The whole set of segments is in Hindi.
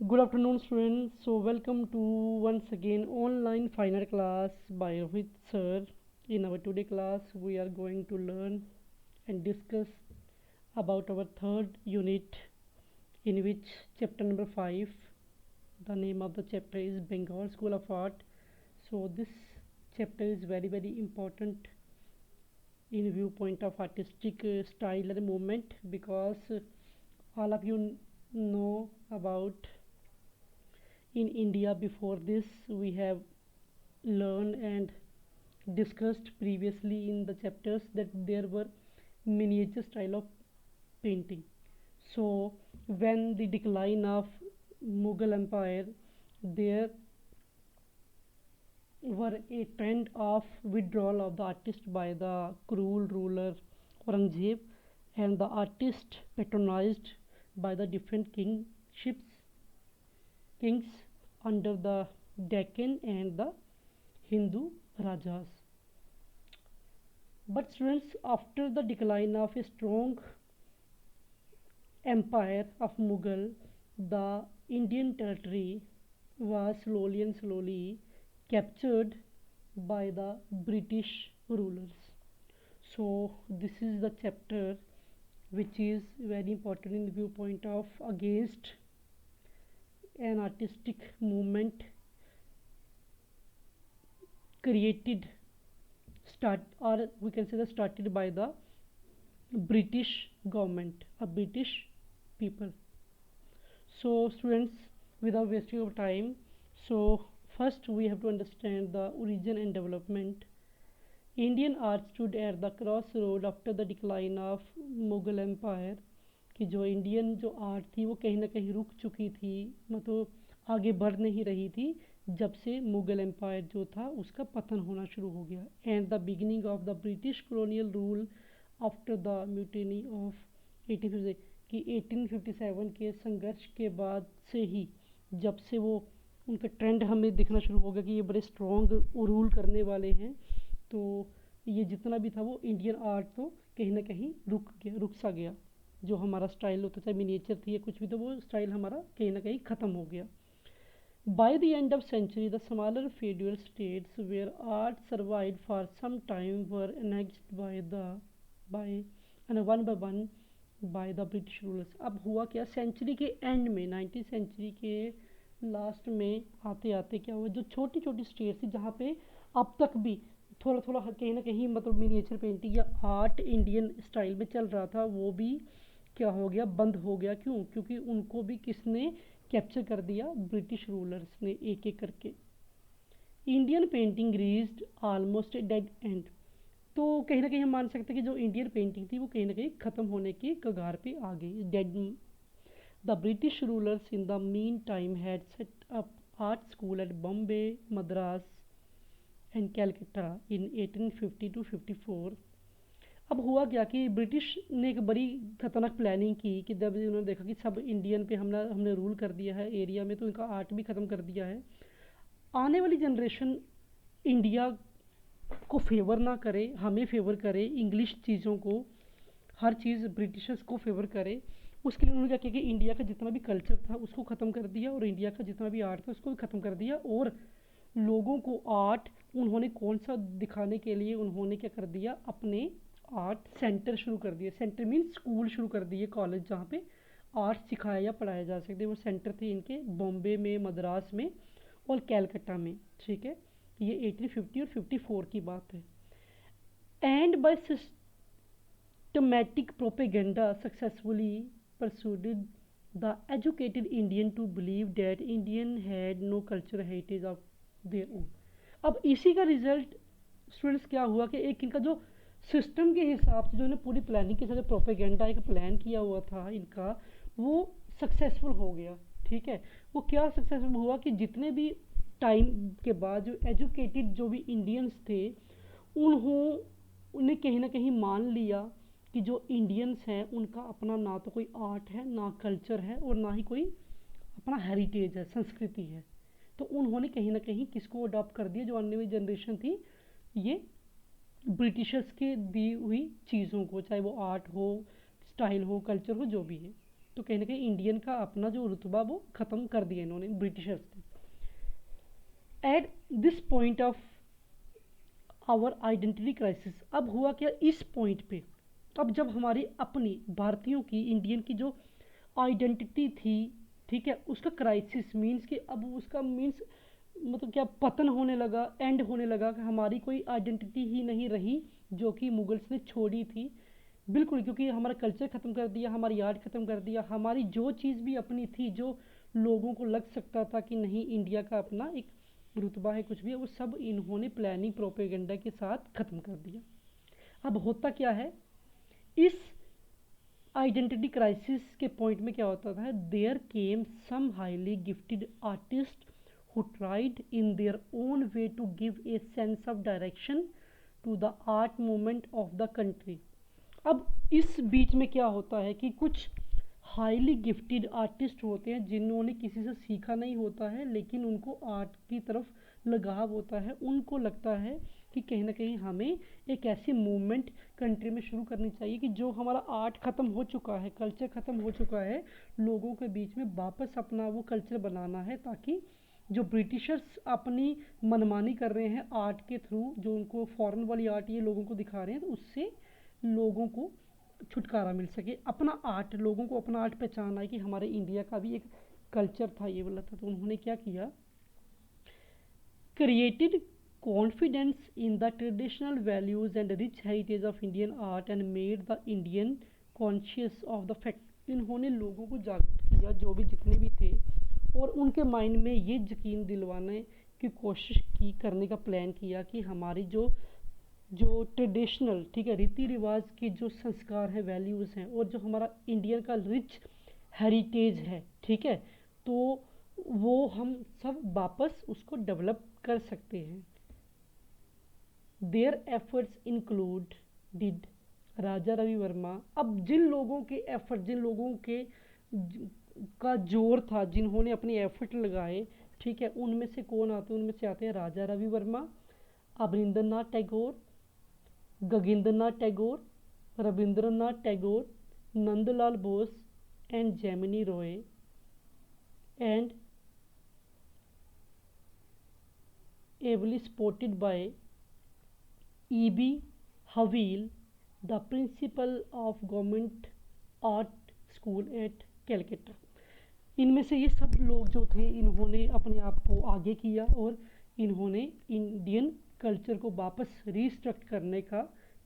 Good afternoon, students. So, welcome to once again online final class by Rohit sir. In our today class, we are going to learn and discuss about our third unit, in which chapter number 5. The name of the chapter is Bengal School of Art. So, this chapter is very important in viewpoint of artistic style and movement, because all of you know about in India. Before this, we have learned and discussed previously in the chapters that there were miniature style of painting. So when the decline of Mughal Empire, there were a trend of withdrawal of the artist by the cruel ruler Aurangzeb, and the artist patronized by the different kings under the Deccan and the Hindu Rajas. But students, after the decline of a strong empire of Mughal, the Indian territory was slowly captured by the British rulers. So this is the chapter which is very important in the viewpoint of against an artistic movement created, start, or we can say that started by the British government, a British people. So students, without wasting of time, so first we have to understand the origin and development. Indian art stood at the crossroad after the decline of Mughal Empire, कि जो इंडियन जो आर्ट थी वो कहीं ना कहीं रुक चुकी थी, मतलब आगे बढ़ नहीं रही थी जब से मुगल एम्पायर जो था उसका पतन होना शुरू हो गया, and the beginning of the British colonial rule after the mutiny of 1857 के संघर्ष के बाद से ही, जब से वो उनका ट्रेंड हमें दिखना शुरू हो गया कि ये बड़े स्ट्रॉन्ग रूल करने वाले हैं, तो ये जितना भी था वो इंडियन आर्ट तो कहीं ना कहीं रुक सा गया। जो हमारा स्टाइल होता चाहे मिनिएचर थी या कुछ भी, तो वो स्टाइल हमारा कहीं ना कहीं ख़त्म हो गया। By the end of century, the smaller feudal states where art survived for some time were annexed by and one by one by the British rulers. अब हुआ क्या, सेंचुरी के एंड में, 19th सेंचुरी के लास्ट में आते आते क्या हुआ, जो छोटी छोटी स्टेट्स थी जहाँ पे अब तक भी थोड़ा थोड़ा कहीं ना कहीं मतलब मिनिएचर पेंटिंग या आर्ट इंडियन स्टाइल में चल रहा था, वो भी क्या हो गया, बंद हो गया। क्यों? क्योंकि उनको भी किसने कैप्चर कर दिया, ब्रिटिश रूलर्स ने एक एक करके। Indian painting reached almost a dead and, तो कहीं ना कहीं हम मान सकते हैं कि जो इंडियन पेंटिंग थी वो कहीं ना कहीं ख़त्म होने की कगार पे आ गई, dead. The British rulers in the mean time had set up art school eight Bombay, Madras and Calcutta in 1850 to 54। अब हुआ क्या कि ब्रिटिश ने एक बड़ी खतरनाक प्लानिंग की कि जब उन्होंने देखा कि सब इंडियन पे हमने रूल कर दिया है एरिया में, तो इनका आर्ट भी ख़त्म कर दिया है, आने वाली जनरेशन इंडिया को फेवर ना करे, हमें फेवर करे, इंग्लिश चीज़ों को, हर चीज़ ब्रिटिशर्स को फेवर करे, उसके लिए उन्होंने क्या किया कि इंडिया का जितना भी कल्चर था उसको ख़त्म कर दिया, और इंडिया का जितना भी आर्ट था उसको भी ख़त्म कर दिया, और लोगों को आर्ट उन्होंने कौन सा दिखाने के लिए उन्होंने क्या कर दिया, अपने आर्ट सेंटर शुरू कर दिए। सेंटर मीन्स स्कूल शुरू कर दिए, कॉलेज जहाँ पे आर्ट सिखाया या पढ़ाया जा सकते, वो सेंटर थे इनके बॉम्बे में, मद्रास में और कैलकटा में। ठीक है, ये 1850 और 54 की बात है। And by systematic propaganda successfully persuaded the educated Indian to believe that Indian had no culture heritage of their own. अब इसी का रिजल्ट स्टूडेंट्स क्या हुआ कि एक इनका जो सिस्टम के हिसाब से जो इन्होंने पूरी प्लानिंग के साथ प्रोपेगेंडा एक प्लान किया हुआ था इनका, वो सक्सेसफुल हो गया। ठीक है, वो क्या सक्सेसफुल हुआ कि जितने भी टाइम के बाद जो एजुकेटेड जो भी इंडियंस थे, उन्हें कहीं ना कहीं मान लिया कि जो इंडियंस हैं उनका अपना ना तो कोई आर्ट है, ना कल्चर है, और ना ही कोई अपना हेरिटेज है, संस्कृति है। तो उन्होंने कहीं ना कहीं किसको अडॉप्ट कर दिया, जो आने वाली जनरेशन थी, ये ब्रिटिशर्स के दी हुई चीज़ों को, चाहे वो आर्ट हो, स्टाइल हो, कल्चर हो, जो भी है। तो कहीं ना कहीं इंडियन का अपना जो रुतबा वो ख़त्म कर दिया इन्होंने, ब्रिटिशर्स ने। At this point of our identity crisis, अब हुआ क्या इस पॉइंट पे, अब जब हमारी अपनी भारतीयों की, इंडियन की जो आइडेंटिटी थी, ठीक है, उसका क्राइसिस मीन्स कि अब उसका मीन्स मतलब क्या पतन होने लगा, एंड होने लगा, कि हमारी कोई आइडेंटिटी ही नहीं रही जो कि मुगल्स ने छोड़ी थी। बिल्कुल, क्योंकि हमारा कल्चर ख़त्म कर दिया, हमारी आर्ट ख़त्म कर दिया, हमारी जो चीज़ भी अपनी थी, जो लोगों को लग सकता था कि नहीं इंडिया का अपना एक रुतबा है, कुछ भी है, वो सब इन्होंने प्लानिंग प्रोपेगेंडा के साथ ख़त्म कर दिया। अब होता क्या है इस आइडेंटिटी क्राइसिस के पॉइंट में, क्या होता था, there came some highly gifted artist who tried in their own way to give a sense of direction to the art movement of the country। अब इस बीच में क्या होता है कि कुछ हाईली गिफ्टेड आर्टिस्ट होते हैं जिन्होंने किसी से सीखा नहीं होता है, लेकिन उनको आर्ट की तरफ लगाव होता है, उनको लगता है कि कहीं ना कहीं हमें एक ऐसी मूवमेंट कंट्री में शुरू करनी चाहिए कि जो हमारा आर्ट ख़त्म हो चुका है, कल्चर ख़त्म हो चुका है, लोगों के बीच में वापस अपना वो कल्चर बनाना है, ताकि जो ब्रिटिशर्स अपनी मनमानी कर रहे हैं आर्ट के थ्रू, जो उनको फॉरेन वाली आर्ट ये लोगों को दिखा रहे हैं, तो उससे लोगों को छुटकारा मिल सके, अपना आर्ट, लोगों को अपना आर्ट पहचान आए कि हमारे इंडिया का भी एक कल्चर था, ये वाला था। तो उन्होंने क्या किया, created confidence in the traditional values and rich heritage of Indian art and made the Indian conscious of the fact. इन्होंने लोगों को जागरूक किया, जो भी जितने भी थे, और उनके माइंड में ये यकीन दिलवाने की कोशिश की, करने का प्लान किया कि हमारी जो जो ट्रेडिशनल, ठीक है, रीति रिवाज के जो संस्कार हैं, वैल्यूज़ हैं, और जो हमारा इंडियन का रिच हेरिटेज है, ठीक है, तो वो हम सब वापस उसको डेवलप कर सकते हैं। देयर एफर्ट्स इंक्लूड डिड राजा रवि वर्मा। अब जिन लोगों के एफर्ट, जिन लोगों के का जोर था, जिन्होंने अपने एफर्ट लगाए, ठीक है, उनमें से कौन आते हैं, उनमें से आते हैं Raja Ravi Varma, Abanindranath Tagore, Gaganendranath Tagore, Rabindranath Tagore, Nandalal Bose and Jamini Roy and ably supported by E.B. Havil, the principal of government art school at Calcutta। इनमें से ये सब लोग जो थे, इन्होंने अपने आप को आगे किया और इन्होंने इंडियन कल्चर को वापस रीस्ट्रक्ट करने का,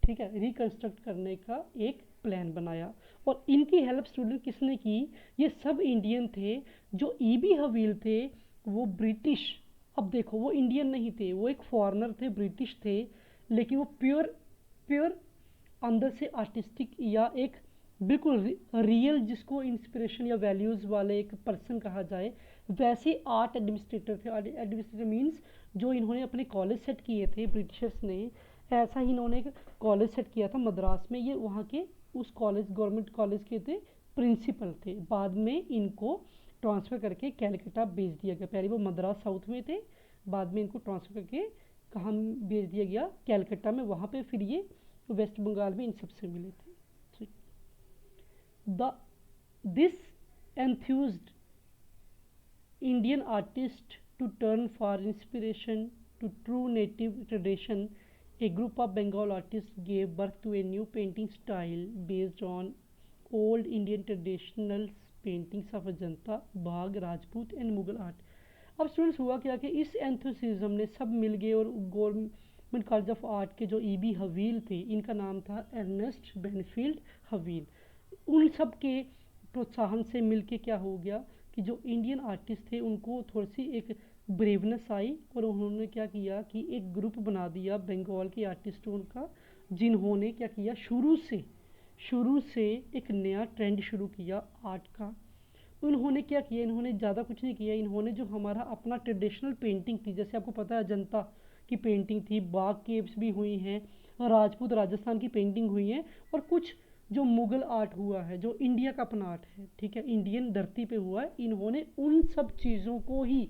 ठीक है, रिकन्स्ट्रक्ट करने का एक प्लान बनाया। और इनकी हेल्प स्टूडेंट किसने की, ये सब इंडियन थे। जो E.B. हवील थे वो ब्रिटिश, अब देखो वो इंडियन नहीं थे, वो एक फॉरेनर थे, ब्रिटिश थे, लेकिन वो प्योर प्योर अंदर से आर्टिस्टिक या एक बिल्कुल रियल, जिसको इंस्पिरेशन या वैल्यूज़ वाले एक पर्सन कहा जाए, वैसे आर्ट एडमिनिस्ट्रेटर थे। एडमिनिस्ट्रेटर मीन्स जो इन्होंने अपने कॉलेज सेट किए थे ब्रिटिशर्स ने, ऐसा ही इन्होंने एक कॉलेज सेट किया था मद्रास में। ये वहाँ के उस कॉलेज, गवर्नमेंट कॉलेज के थे प्रिंसिपल थे। बाद में इनको ट्रांसफ़र करके कैलकटा भेज दिया गया। पहले वो मद्रास साउथ में थे, बाद में इनको ट्रांसफ़र करके कहाँ भेज दिया गया, कैलकटा में। वहाँ पे फिर ये वेस्ट बंगाल में इन सबसे मिले थे। The this enthused Indian artist to turn for inspiration to true native tradition, a group of Bengal artists gave birth to a new painting style based on old Indian traditional paintings of Ajanta, Bagh, Rajput and Mughal art। अब स्टूडेंट्स हुआ क्या कि इस एंथुसिज्म ने सब मिल गए और गवर्नमेंट कॉलेज ऑफ आर्ट के जो E.B. हवील थे, इनका नाम था अर्नेस्ट बेनफील्ड हवील, उन सब के प्रोत्साहन से मिलके क्या हो गया कि जो इंडियन आर्टिस्ट थे उनको थोड़ी सी एक ब्रेवनेस आई, और उन्होंने क्या किया कि एक ग्रुप बना दिया बंगाल के आर्टिस्टों का, जिन्होंने क्या किया, शुरू से एक नया ट्रेंड शुरू किया आर्ट का। उन्होंने क्या किया, इन्होंने ज़्यादा कुछ नहीं किया, इन्होंने जो हमारा अपना ट्रेडिशनल पेंटिंग थी, जैसे आपको पता है अजंता की पेंटिंग थी, बाघ केव्स भी हुई हैं, राजपूत राजस्थान की पेंटिंग हुई है, और कुछ जो मुग़ल आर्ट हुआ है, जो इंडिया का अपना आर्ट है, ठीक है, इंडियन धरती पे हुआ है, इन्होंने उन सब चीज़ों को ही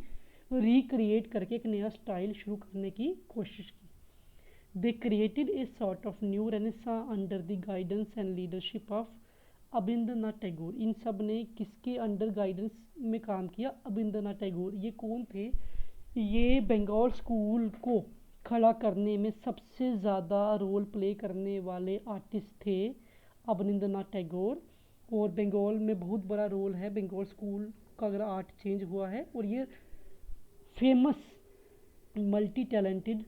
रिक्रिएट करके एक नया स्टाइल शुरू करने की कोशिश की। They created a sort of new renaissance under the guidance and leadership of Abanindranath Tagore. इन सब ने किसके अंडर गाइडेंस में काम किया? अबिंद्रनाथ टैगोर। ये कौन थे? ये बंगाल स्कूल को खड़ा करने में सबसे ज़्यादा रोल प्ले करने वाले आर्टिस्ट थे अवनींद्रनाथ टैगोर। और बंगाल में बहुत बड़ा रोल है बंगाल स्कूल का अगर आर्ट चेंज हुआ है। और ये फेमस मल्टी टैलेंटेड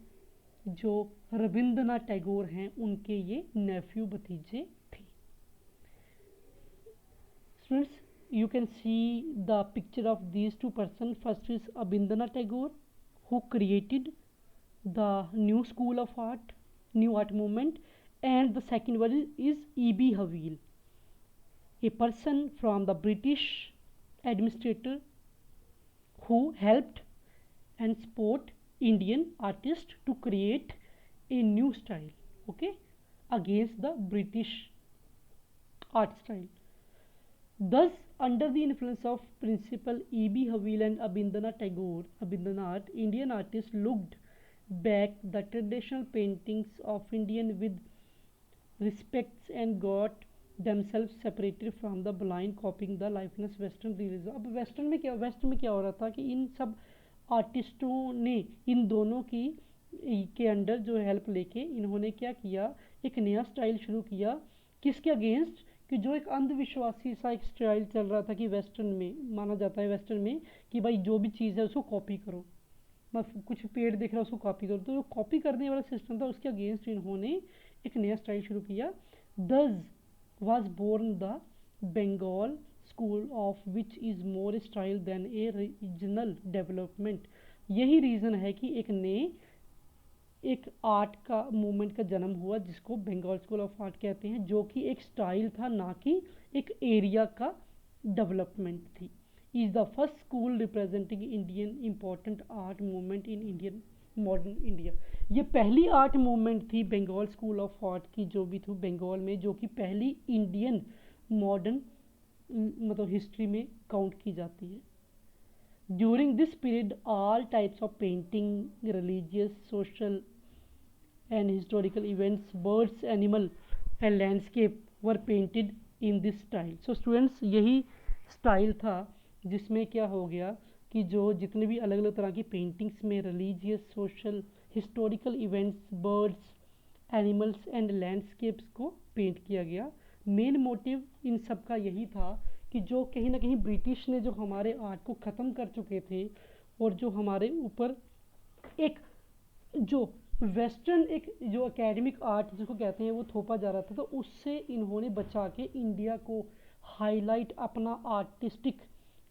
जो रविंद्रनाथ टैगोर हैं उनके ये नेफ्यू भतीजे थे। Students, you can see the picture of these two persons. First is Abhindranath Tagore, who created the new school of art, new art movement, and the second one is E.B. Havil, a person from the British administrator who helped and support Indian artists to create a new style, okay, against the British art style. Thus, under the influence of Principal E.B. Havil and Abhindranath Tagore, Indian artists looked back the traditional paintings of Indian with respects and got themselves separated from the blind copying the likeness Western realism. अब वेस्ट में क्या हो रहा था कि इन सब आर्टिस्टों ने इन दोनों की के अंडर जो हेल्प लेके इन्होंने क्या किया, एक नया स्टाइल शुरू किया। किसके अगेंस्ट? कि जो एक अंधविश्वासी सा एक स्टाइल चल रहा था कि वेस्टर्न में माना जाता है, वेस्टर्न में कि भाई जो भी चीज़ है उसको कॉपी करो, बस कुछ पेड़ दिख रहा है उसको कॉपी करो। तो जो कॉपी करने वाला सिस्टम था उसके अगेंस्ट इन्होंने एक नया स्टाइल शुरू किया। दस was born the Bengal school of which is more style than a regional development। यही रीज़न है कि एक आर्ट का मूवमेंट का जन्म हुआ जिसको बंगाल स्कूल ऑफ आर्ट कहते हैं, जो कि एक स्टाइल था ना कि एक एरिया का डेवलपमेंट थी। Is the first school representing Indian important art movement in Indian modern India. ये पहली आर्ट मूवमेंट थी बंगाल स्कूल ऑफ आर्ट की जो भी थी बंगाल में, जो कि पहली इंडियन मॉडर्न मतलब हिस्ट्री में काउंट की जाती है। During this period all types of painting, religious, social and historical events, birds, animal and landscape were painted in this style। So students, यही स्टाइल था जिसमें क्या हो गया कि जो जितने भी अलग अलग तरह की पेंटिंग्स में religious, social, historical events, birds, animals and landscapes को पेंट किया गया। मेन मोटिव इन सब का यही था कि जो कहीं ना कहीं ब्रिटिश ने जो हमारे आर्ट को ख़त्म कर चुके थे और जो हमारे ऊपर एक जो वेस्टर्न एक जो एकेडमिक आर्ट जिसको कहते हैं वो थोपा जा रहा था, तो उससे इन्होंने बचा के इंडिया को हाईलाइट अपना आर्टिस्टिक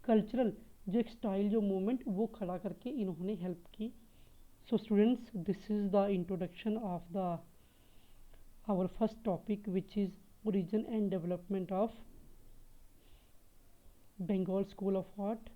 कल्चरल जो एक स्टाइल जो मूवमेंट वो खड़ा करके इन्होंने हेल्प की। So students, this is the introduction of the our first topic which is origin and development of Bengal School of Art।